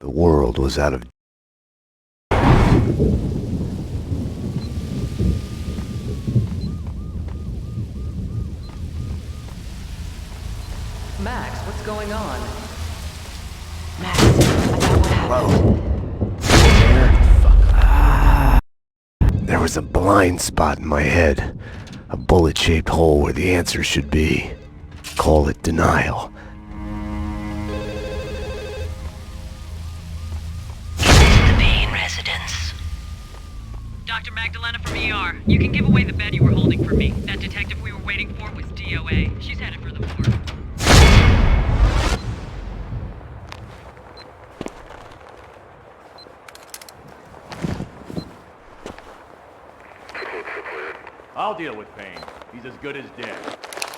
The world was out of... Max, what's going on? Max, I got what happened. There was a blind spot in my head. A bullet-shaped hole where the answer should be. Call it denial. This is the Payne residence. Dr. Magdalena from ER. You can give away the bed you were holding for me. That detective we were waiting for was DOA. She's headed for the morgue. I'll deal with Payne. He's as good as dead.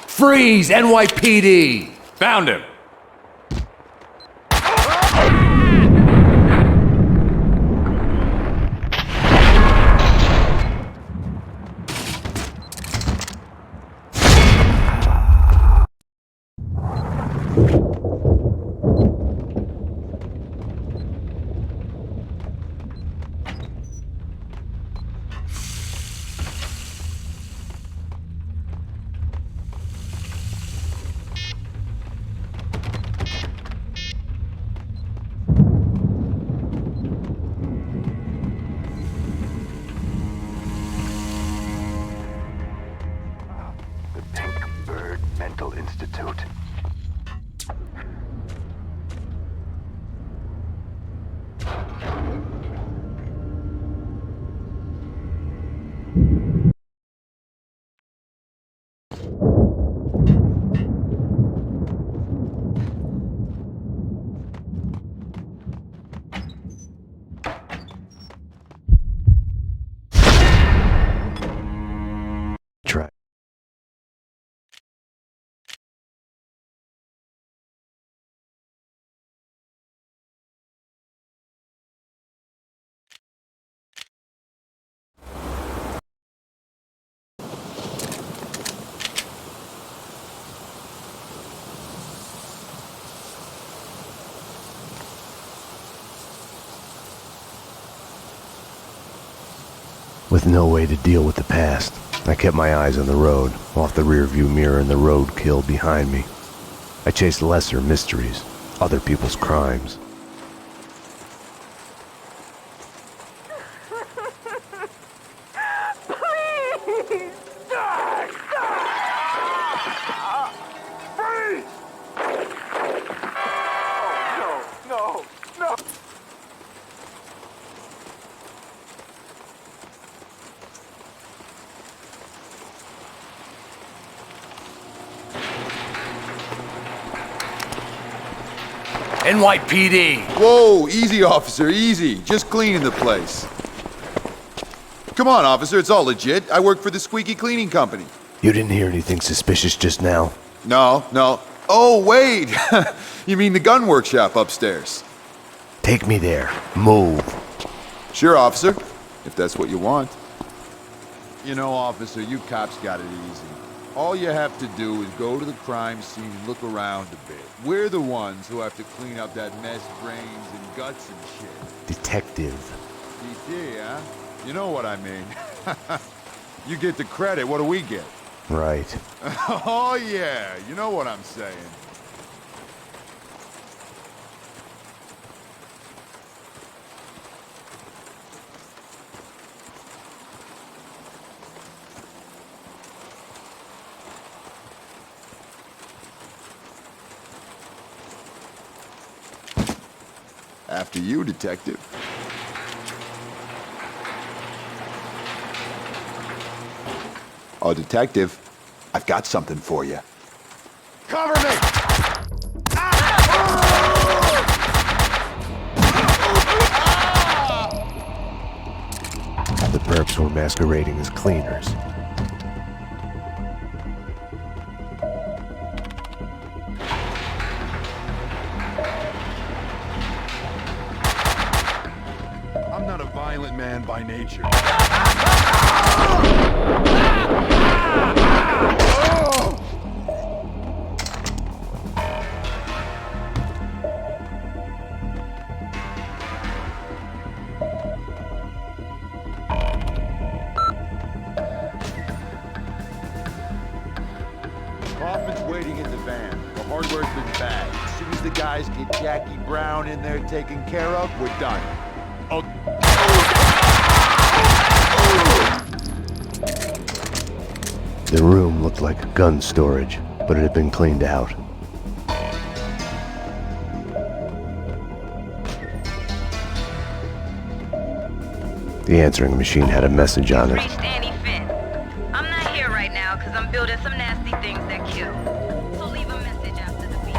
Freeze, NYPD! Found him. Mental Institute. Try. With no way to deal with the past, I kept my eyes on the road, off the rearview mirror and the roadkill behind me. I chased lesser mysteries, other people's crimes. Please! Die! Die! Freeze! No! NYPD! Whoa, easy, officer, easy. Just cleaning the place. Come on, officer, it's all legit. I work for the squeaky cleaning company. You didn't hear anything suspicious just now? No. Oh, wait! You mean the gun workshop upstairs? Take me there. Move. Sure, officer, if that's what you want. You know, officer, you cops got it easy. All you have to do is go to the crime scene and look around a bit. We're the ones who have to clean up that mess, brains and guts and shit. Detective. DT, huh? You know what I mean. You get the credit, what do we get? Right. Oh yeah, you know what I'm saying. After you, detective. Oh, detective, I've got something for you. Cover me! The perps were masquerading as cleaners. I'm not a violent man by nature. the guys get Jackie Brown in there taken care of, we're done. Oh. The room looked like gun storage, but it had been cleaned out. The answering machine had a message on it. Reached Annie Finn. I'm not here right now because I'm building some nasty things that kill. So leave a message after the beep.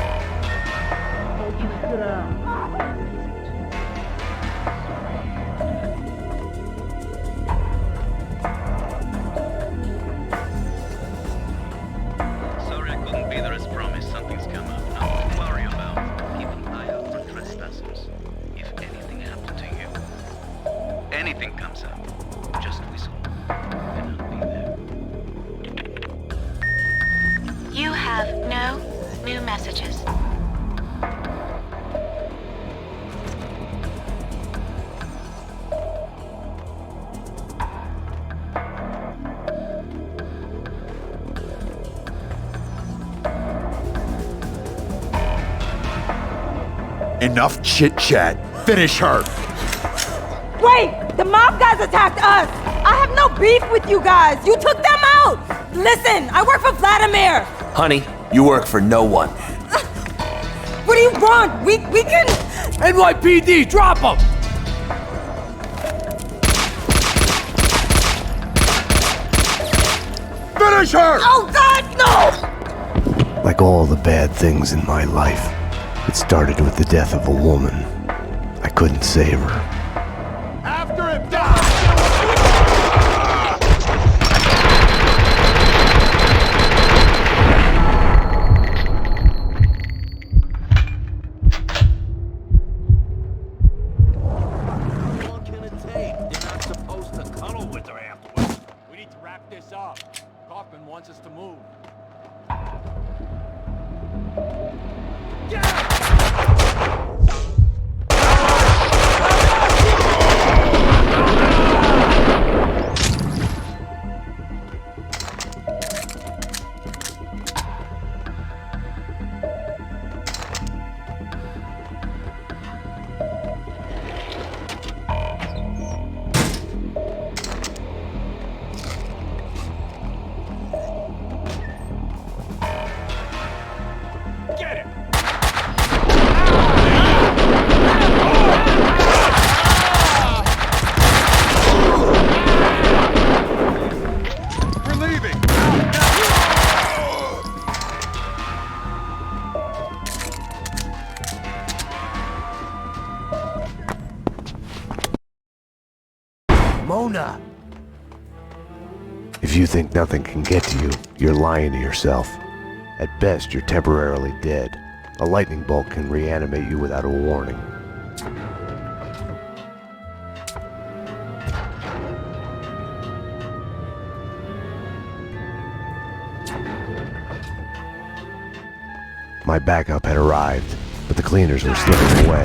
Sorry I couldn't be there as promised. Something's come up. Nothing to worry about. Keep an eye out for trespassers. If anything happened to you, anything comes up, just whistle, and I'll be there. You have no new messages. Enough chit-chat. Finish her. Wait! The mob guys attacked us! I have no beef with you guys! You took them out! Listen, I work for Vladimir! Honey, you work for no one. What do you want? We can... NYPD, drop him! Finish her! Oh God, no! Like all the bad things in my life, it started with the death of a woman. I couldn't save her. After him, down! How long can it take? You're not supposed to cuddle with her afterwards. We need to wrap this up. Kaufman wants us to move. Get him! We're leaving! Mona! If you think nothing can get to you, you're lying to yourself. At best, you're temporarily dead. A lightning bolt can reanimate you without a warning. My backup had arrived, but the cleaners were slipping away.